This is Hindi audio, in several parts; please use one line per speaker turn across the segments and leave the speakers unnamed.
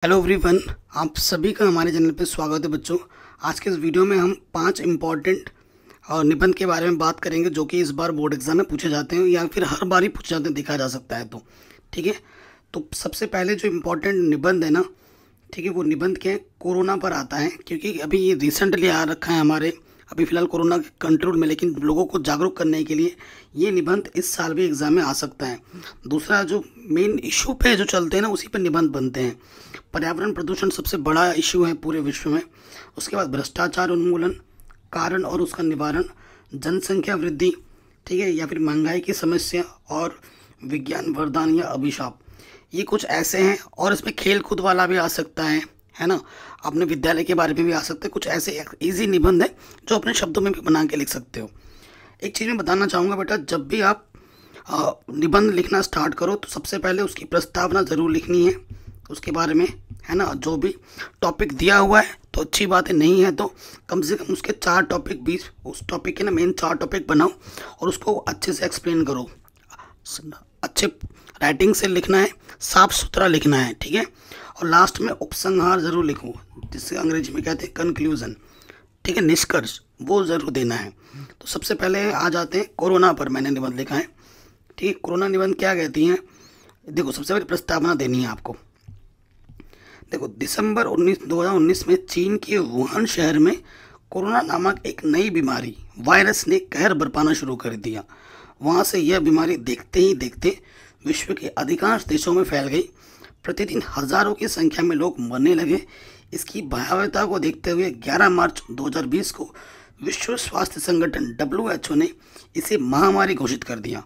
हेलो एवरीवन, आप सभी का हमारे चैनल पे स्वागत है बच्चों। आज के इस वीडियो में हम 5 इम्पॉर्टेंट निबंध के बारे में बात करेंगे जो कि इस बार बोर्ड एग्जाम में पूछे जाते हैं या फिर हर बार ही पूछे जाते हैं, देखा जा सकता है। तो ठीक है, तो सबसे पहले जो इम्पोर्टेंट निबंध है ना, ठीक है, वो निबंध क्या है, कोरोना पर आता है। क्योंकि अभी ये रिसेंटली आ रखा है हमारे, अभी फ़िलहाल कोरोना कंट्रोल में, लेकिन लोगों को जागरूक करने के लिए ये निबंध इस साल भी एग्ज़ाम में आ सकता है। दूसरा जो मेन इशू पे जो चलते हैं ना, उसी पर निबंध बनते हैं। पर्यावरण प्रदूषण सबसे बड़ा इशू है पूरे विश्व में। उसके बाद भ्रष्टाचार उन्मूलन, कारण और उसका निवारण, जनसंख्या वृद्धि, ठीक है, या फिर महंगाई की समस्या, और विज्ञान वरदान या अभिशाप। ये कुछ ऐसे हैं। और इसमें खेल कूद वाला भी आ सकता है ना, अपने विद्यालय के बारे में भी आ सकते हैं। कुछ ऐसे इजी निबंध है जो अपने शब्दों में भी बना के लिख सकते हो। एक चीज़ मैं बताना चाहूँगा बेटा, जब भी आप निबंध लिखना स्टार्ट करो तो सबसे पहले उसकी प्रस्तावना ज़रूर लिखनी है, उसके बारे में, है ना। जो भी टॉपिक दिया हुआ है तो अच्छी बात है, नहीं है तो कम से कम उसके 4 टॉपिक, 20 उस टॉपिक के ना मेन 4 टॉपिक बनाओ और उसको अच्छे से एक्सप्लेन करो। अच्छे राइटिंग से लिखना है, साफ सुथरा लिखना है, ठीक है। और लास्ट में उपसंहार ज़रूर लिखो, जिससे अंग्रेजी में कहते हैं कंक्लूजन, ठीक है, निष्कर्ष, वो ज़रूर देना है। तो सबसे पहले आ जाते हैं कोरोना पर। मैंने निबंध लिखा है, ठीक है। कोरोना निबंध क्या कहती हैं, देखो सबसे पहले प्रस्तावना देनी है आपको। देखो, दिसंबर 2019 में चीन के वुहान शहर में कोरोना नामक एक नई बीमारी, वायरस ने कहर बरपाना शुरू कर दिया। वहाँ से यह बीमारी देखते ही देखते विश्व के अधिकांश देशों में फैल गई। प्रतिदिन हजारों की संख्या में लोग मरने लगे। इसकी भयावहता को देखते हुए 11 मार्च 2020 को विश्व स्वास्थ्य संगठन WHO ने इसे महामारी घोषित कर दिया।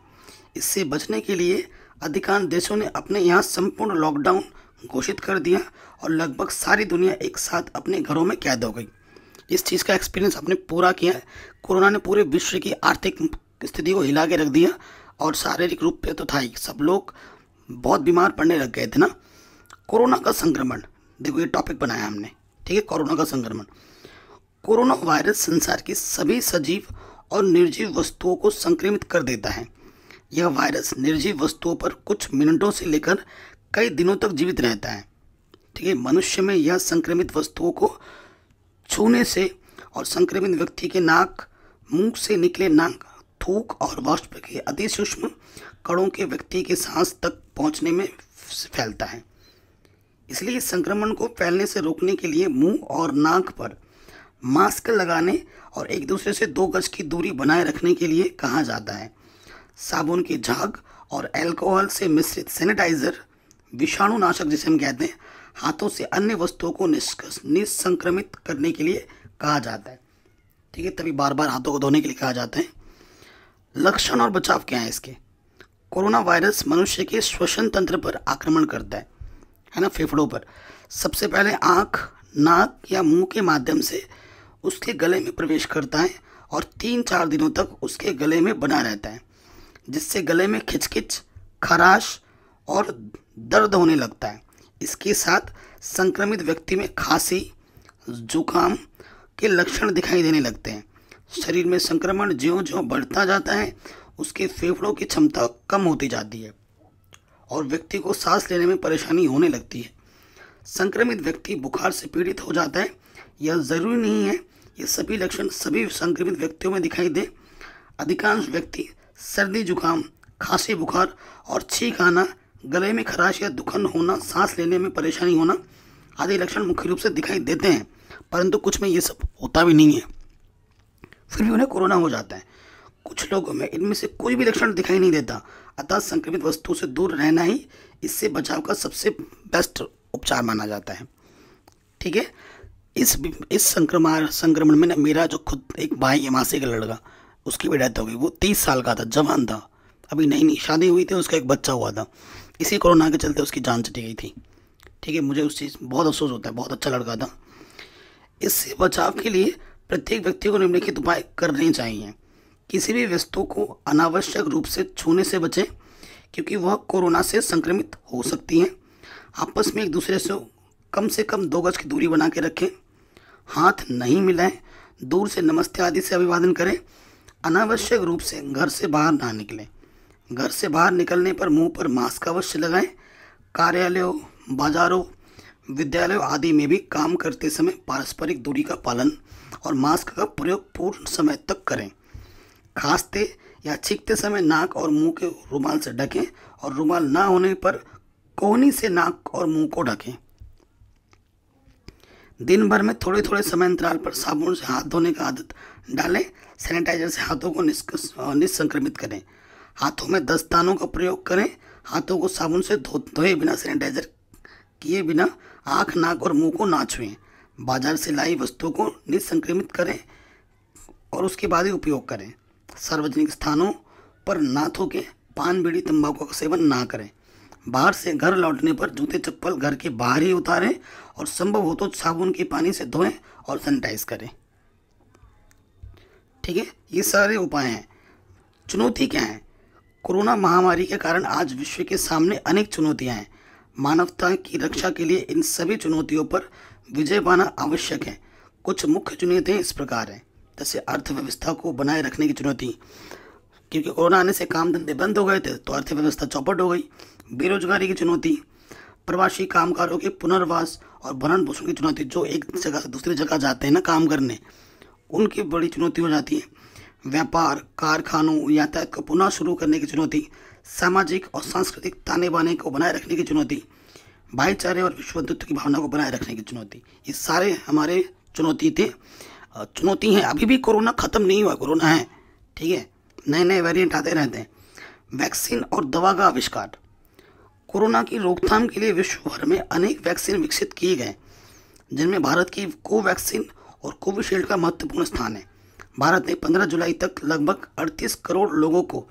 इससे बचने के लिए अधिकांश देशों ने अपने यहाँ संपूर्ण लॉकडाउन घोषित कर दिया और लगभग सारी दुनिया एक साथ अपने घरों में कैद हो गई। इस चीज़ का एक्सपीरियंस आपने पूरा किया है। कोरोना ने पूरे विश्व की आर्थिक स्थिति को हिला के रख दिया, और शारीरिक रूप पे तो था ही, सब लोग बहुत बीमार पड़ने लग गए थे ना। कोरोना का संक्रमण, देखो ये टॉपिक बनाया हमने, ठीक है, कोरोना का संक्रमण। कोरोना वायरस संसार की सभी सजीव और निर्जीव वस्तुओं को संक्रमित कर देता है। यह वायरस निर्जीव वस्तुओं पर कुछ मिनटों से लेकर कई दिनों तक जीवित रहता है, ठीक है। मनुष्य में यह संक्रमित वस्तुओं को छूने से और संक्रमित व्यक्ति के नाक, मुंह से निकले नाक, थूक और वाष्प के अति सूक्ष्म कणों के व्यक्ति के सांस तक पहुंचने में फैलता है। इसलिए संक्रमण को फैलने से रोकने के लिए मुंह और नाक पर मास्क लगाने और एक दूसरे से 2 गज की दूरी बनाए रखने के लिए कहा जाता है। साबुन की झाग और अल्कोहल से मिश्रित सैनिटाइजर, विषाणुनाशक जिसे हम कहते हैं, हाथों से अन्य वस्तुओं को निसंक्रमित करने के लिए कहा जाता है, ठीक है। तभी बार बार हाथों को धोने के लिए कहा जाता है। लक्षण और बचाव क्या है इसके। कोरोना वायरस मनुष्य के श्वसन तंत्र पर आक्रमण करता है ना, फेफड़ों पर। सबसे पहले आँख, नाक या मुंह के माध्यम से उसके गले में प्रवेश करता है और 3-4 दिनों तक उसके गले में बना रहता है, जिससे गले में खिचखिच, खराश और दर्द होने लगता है। इसके साथ संक्रमित व्यक्ति में खांसी, जुकाम के लक्षण दिखाई देने लगते हैं। शरीर में संक्रमण ज्यों-ज्यों बढ़ता जाता है, उसके फेफड़ों की क्षमता कम होती जाती है और व्यक्ति को सांस लेने में परेशानी होने लगती है। संक्रमित व्यक्ति बुखार से पीड़ित हो जाता है। यह ज़रूरी नहीं है ये सभी लक्षण सभी संक्रमित व्यक्तियों में दिखाई दे। अधिकांश व्यक्ति सर्दी, जुकाम, खांसी, बुखार और छींक आना, गले में खराश या दुखन होना, सांस लेने में परेशानी होना आदि लक्षण मुख्य रूप से दिखाई देते हैं, परंतु कुछ में ये सब होता भी नहीं है, फिर भी उन्हें कोरोना हो जाता है। कुछ लोगों में इनमें से कोई भी लक्षण दिखाई नहीं देता। अतः संक्रमित वस्तु से दूर रहना ही इससे बचाव का सबसे बेस्ट उपचार माना जाता है, ठीक है। इस संक्रमण में ना, मेरा जो खुद एक भाई है, मासी का लड़का, उसकी भी डेथ हो गई। वो 30 साल का था, जवान था, अभी नई शादी हुई थी, उसका एक बच्चा हुआ था। इसी कोरोना के चलते उसकी जान चली गई थी, ठीक है। मुझे उस चीज़ बहुत अफसोस होता है, बहुत अच्छा लड़का था। इससे बचाव के लिए प्रत्येक व्यक्ति को निम्नलिखित उपाय करने चाहिए। किसी भी वस्तु को अनावश्यक रूप से छूने से बचें, क्योंकि वह कोरोना से संक्रमित हो सकती हैं। आपस में एक दूसरे से कम 2 गज की दूरी बना के रखें। हाथ नहीं मिलाएं। दूर से नमस्ते आदि से अभिवादन करें। अनावश्यक रूप से घर से बाहर ना निकलें। घर से बाहर निकलने पर मुंह पर मास्क अवश्य लगाएं। कार्यालयों, बाजारों, विद्यालयों आदि में भी काम करते समय पारस्परिक दूरी का पालन और मास्क का प्रयोग पूर्ण समय तक करें। खांसते या छींकते समय नाक और मुंह के रुमाल से ढकें और रुमाल ना होने पर कोहनी से नाक और मुंह को ढकें। दिन भर में थोड़े थोड़े समय अंतराल पर साबुन से हाथ धोने का आदत डालें। सैनिटाइजर से हाथों को निसंक्रमित करें। हाथों में दस्तानों का प्रयोग करें। हाथों को साबुन से धोए बिना, सैनिटाइजर किए बिना आँख, नाक और मुंह को ना छुएं। बाजार से लाई वस्तुओं को निसंक्रमित करें और उसके बाद ही उपयोग करें। सार्वजनिक स्थानों पर ना थूकें। पान, बीड़ी, तंबाकू का सेवन ना करें। बाहर से घर लौटने पर जूते चप्पल घर के बाहर ही उतारें और संभव हो तो साबुन के पानी से धोएं और सैनिटाइज करें। ठीक है, ये सारे उपाय हैं। चुनौती क्या है? कोरोना महामारी के कारण आज विश्व के सामने अनेक चुनौतियां हैं। मानवता की रक्षा के लिए इन सभी चुनौतियों पर विजय पाना आवश्यक है। कुछ मुख्य चुनौतियां इस प्रकार हैं, जैसे अर्थव्यवस्था को बनाए रखने की चुनौती, क्योंकि कोरोना आने से काम धंधे बंद हो गए थे तो अर्थव्यवस्था चौपट हो गई। बेरोजगारी की चुनौती, प्रवासी कामगारों के पुनर्वास और भरण पोषण की चुनौती, जो एक जगह से दूसरी जगह जाते हैं ना काम करने, उनकी बड़ी चुनौती हो जाती है। व्यापार, कारखानों, यातायात को पुनः शुरू करने की चुनौती, सामाजिक और सांस्कृतिक ताने बाने को बनाए रखने की चुनौती, भाईचारे और विश्व बंधुत्व की भावना को बनाए रखने की चुनौती, ये सारे हमारे चुनौती हैं। अभी भी कोरोना खत्म नहीं हुआ, कोरोना है, ठीक है, नए नए वेरिएंट आते रहते हैं। वैक्सीन और दवा का आविष्कार। कोरोना की रोकथाम के लिए विश्व भर में अनेक वैक्सीन विकसित किए गए, जिनमें भारत की कोवैक्सीन और कोविशील्ड का महत्वपूर्ण स्थान है। भारत में 15 जुलाई तक लगभग 38 करोड़ लोगों को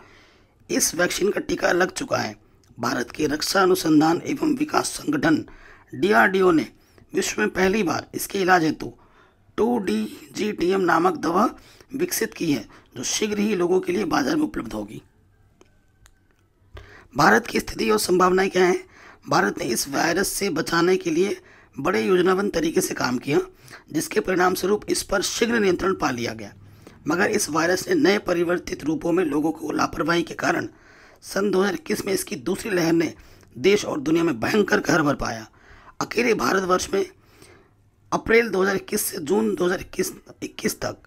इस वैक्सीन का टीका लग चुका है। भारत के रक्षा अनुसंधान एवं विकास संगठन DRDO ने विश्व में पहली बार इसके इलाज हेतु 2DGTM नामक दवा विकसित की है, जो शीघ्र ही लोगों के लिए बाजार में उपलब्ध होगी। भारत की स्थिति और संभावनाएं क्या हैं? भारत ने इस वायरस से बचाने के लिए बड़े योजनाबद्ध तरीके से काम किया, जिसके परिणाम स्वरूप इस पर शीघ्र नियंत्रण पा लिया गया। मगर इस वायरस ने नए परिवर्तित रूपों में लोगों को लापरवाही के कारण सन 2021 में इसकी दूसरी लहर ने देश और दुनिया में भयंकर कहर बरपाया। अकेले भारतवर्ष में अप्रैल 2021 से जून 2021 तक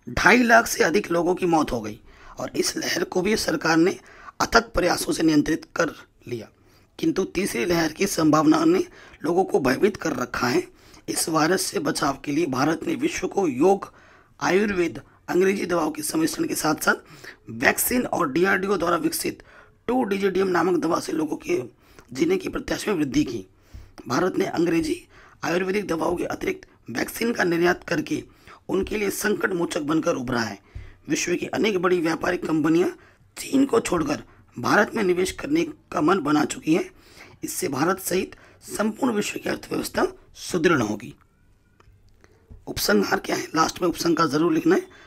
2.5 लाख से अधिक लोगों की मौत हो गई और इस लहर को भी सरकार ने अथक प्रयासों से नियंत्रित कर लिया। किंतु तीसरी लहर की संभावना ने लोगों को भयभीत कर रखा है। इस वायरस से बचाव के लिए भारत ने विश्व को योग, आयुर्वेद, अंग्रेजी दवाओं के सम्मिश्रण के साथ साथ वैक्सीन और DRDO द्वारा विकसित 2DGTM नामक दवा से लोगों के जीने की प्रत्याशा में वृद्धि की। भारत ने अंग्रेजी आयुर्वेदिक दवाओं के अतिरिक्त वैक्सीन का निर्यात करके उनके लिए संकट मोचक बनकर उभरा है। विश्व की अनेक बड़ी व्यापारिक कंपनियां चीन को छोड़कर भारत में निवेश करने का मन बना चुकी है। इससे भारत सहित संपूर्ण विश्व की अर्थव्यवस्था सुदृढ़ होगी। उपसंहार क्या है? लास्ट में उपसंहार जरूर लिखना है।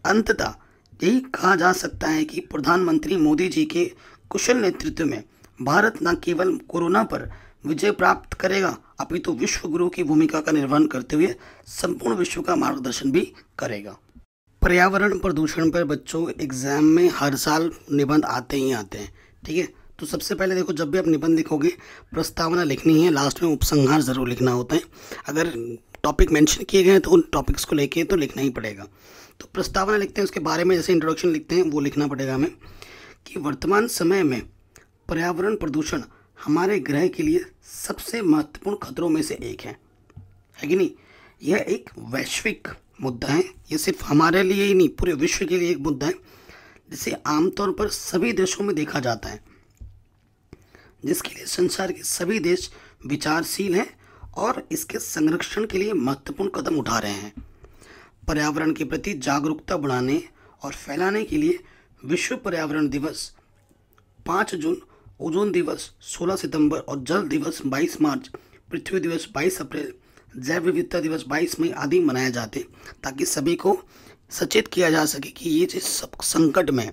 अंततः यही कहा जा सकता है कि प्रधानमंत्री मोदी जी के कुशल नेतृत्व में भारत न केवल कोरोना पर विजय प्राप्त करेगा, अपितु विश्व गुरु की भूमिका का निर्वहन करते हुए संपूर्ण विश्व का मार्गदर्शन भी करेगा। पर्यावरण प्रदूषण पर बच्चों एग्जाम में हर साल निबंध आते ही आते हैं, ठीक है। तो सबसे पहले देखो, जब भी आप निबंध लिखोगे प्रस्तावना लिखनी है, लास्ट में उपसंहार जरूर लिखना होता है। अगर टॉपिक मेंशन किए गए हैं तो उन टॉपिक्स को लेके तो लिखना ही पड़ेगा। तो प्रस्तावना लिखते हैं, उसके बारे में जैसे इंट्रोडक्शन लिखते हैं वो लिखना पड़ेगा हमें कि वर्तमान समय में पर्यावरण प्रदूषण हमारे ग्रह के लिए सबसे महत्वपूर्ण खतरों में से एक है कि नहीं। यह एक वैश्विक मुद्दा है, ये सिर्फ हमारे लिए ही नहीं पूरे विश्व के लिए एक मुद्दा है, जिसे आमतौर पर सभी देशों में देखा जाता है, जिसके लिए संसार के सभी देश विचारशील हैं और इसके संरक्षण के लिए महत्वपूर्ण कदम उठा रहे हैं। पर्यावरण के प्रति जागरूकता बढ़ाने और फैलाने के लिए विश्व पर्यावरण दिवस 5 जून, ओजोन दिवस 16 सितंबर और जल दिवस 22 मार्च, पृथ्वी दिवस 22 अप्रैल, जैव विविधता दिवस 22 मई आदि मनाए जाते, ताकि सभी को सचेत किया जा सके कि ये चीज़ सब संकट में,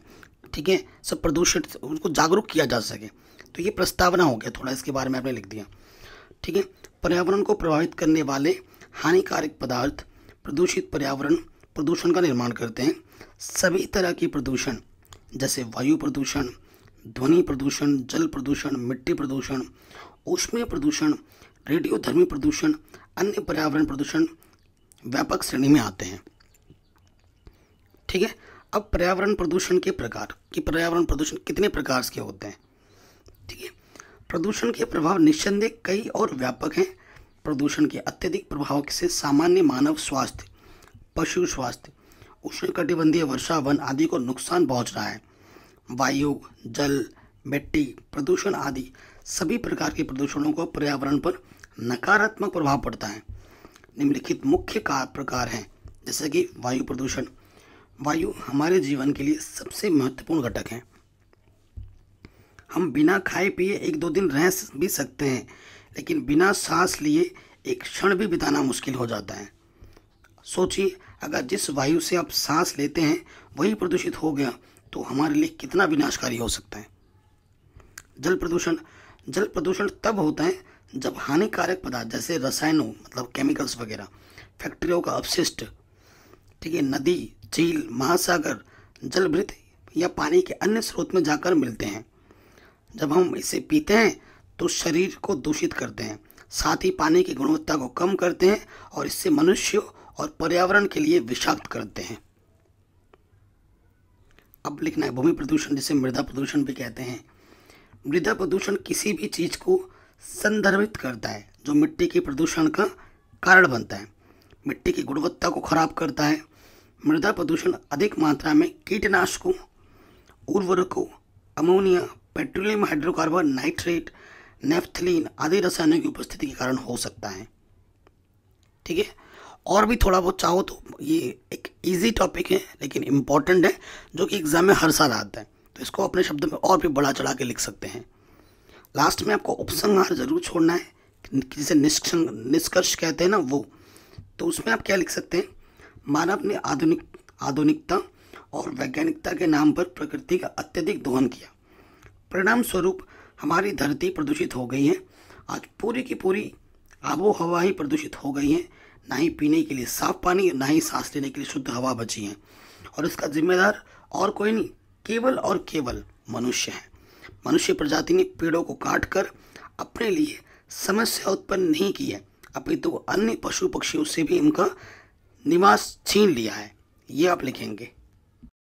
ठीक है, सब प्रदूषित, उनको जागरूक किया जा सके। तो ये प्रस्तावना हो गया, थोड़ा इसके बारे में आपने लिख दिया, ठीक है। पर्यावरण को प्रभावित करने वाले हानिकारक पदार्थ प्रदूषित पर्यावरण प्रदूषण का निर्माण करते हैं। सभी तरह की प्रदूषण जैसे वायु प्रदूषण, ध्वनि प्रदूषण, जल प्रदूषण, मिट्टी प्रदूषण, ऊष्मीय प्रदूषण, रेडियोधर्मी प्रदूषण, अन्य पर्यावरण प्रदूषण व्यापक श्रेणी में आते हैं। ठीक है, अब पर्यावरण प्रदूषण के प्रकार कि पर्यावरण प्रदूषण कितने प्रकार के होते हैं। ठीक है, प्रदूषण के प्रभाव निस्संदेह कई और व्यापक हैं। प्रदूषण के अत्यधिक प्रभाव से सामान्य मानव स्वास्थ्य, पशु स्वास्थ्य, उष्णकटिबंधीय वर्षा, वन आदि को नुकसान पहुंच रहा है। वायु, जल, मिट्टी प्रदूषण आदि सभी प्रकार के प्रदूषणों को पर्यावरण पर नकारात्मक प्रभाव पड़ता है। निम्नलिखित मुख्य प्रकार हैं, जैसे कि वायु प्रदूषण। वायु हमारे जीवन के लिए सबसे महत्वपूर्ण घटक है। हम बिना खाए पिए 1-2 दिन रह भी सकते हैं, लेकिन बिना सांस लिए एक क्षण भी बिताना मुश्किल हो जाता है। सोचिए, अगर जिस वायु से आप सांस लेते हैं वही प्रदूषित हो गया तो हमारे लिए कितना विनाशकारी हो सकता है। जल प्रदूषण। जल प्रदूषण तब होता है जब हानिकारक पदार्थ जैसे रसायनों मतलब केमिकल्स वगैरह, फैक्ट्रियों का अपशिष्ट, ठीक है, नदी, झील, महासागर, जलभृत या पानी के अन्य स्रोत में जाकर मिलते हैं। जब हम इसे पीते हैं तो शरीर को दूषित करते हैं, साथ ही पानी की गुणवत्ता को कम करते हैं और इससे मनुष्यों और पर्यावरण के लिए विषाक्त करते हैं। अब लिखना है भूमि प्रदूषण, जिसे मृदा प्रदूषण भी कहते हैं। मृदा प्रदूषण किसी भी चीज को संदर्भित करता है जो मिट्टी के प्रदूषण का कारण बनता है, मिट्टी की गुणवत्ता को खराब करता है। मृदा प्रदूषण अधिक मात्रा में कीटनाशकों, उर्वरकों, ammonia, petroleum hydrocarbon, nitrate, naphthalene आदि रसायनों की उपस्थिति के कारण हो सकता है। ठीक है, और भी थोड़ा बहुत चाहो तो ये एक इजी टॉपिक है लेकिन इम्पॉर्टेंट है, जो कि एग्जाम में हर साल आता है, तो इसको अपने शब्दों में और भी बढ़ा चढ़ा के लिख सकते हैं। लास्ट में आपको उपसंहार जरूर छोड़ना है, जिसे निष्कर्ष कहते हैं ना वो। तो उसमें आप क्या लिख सकते हैं, मानव ने आधुनिकता और वैज्ञानिकता के नाम पर प्रकृति का अत्यधिक दोहन किया। परिणाम स्वरूप हमारी धरती प्रदूषित हो गई है। आज पूरी की पूरी आबो हवा ही प्रदूषित हो गई है। ना ही पीने के लिए साफ पानी, ना ही सांस लेने के लिए शुद्ध हवा बची है, और इसका जिम्मेदार और कोई नहीं, केवल और केवल मनुष्य है। मनुष्य प्रजाति ने पेड़ों को काटकर अपने लिए समस्या उत्पन्न नहीं की है, अपितु अन्य पशु पक्षियों से भी उनका निवास छीन लिया है। ये आप लिखेंगे।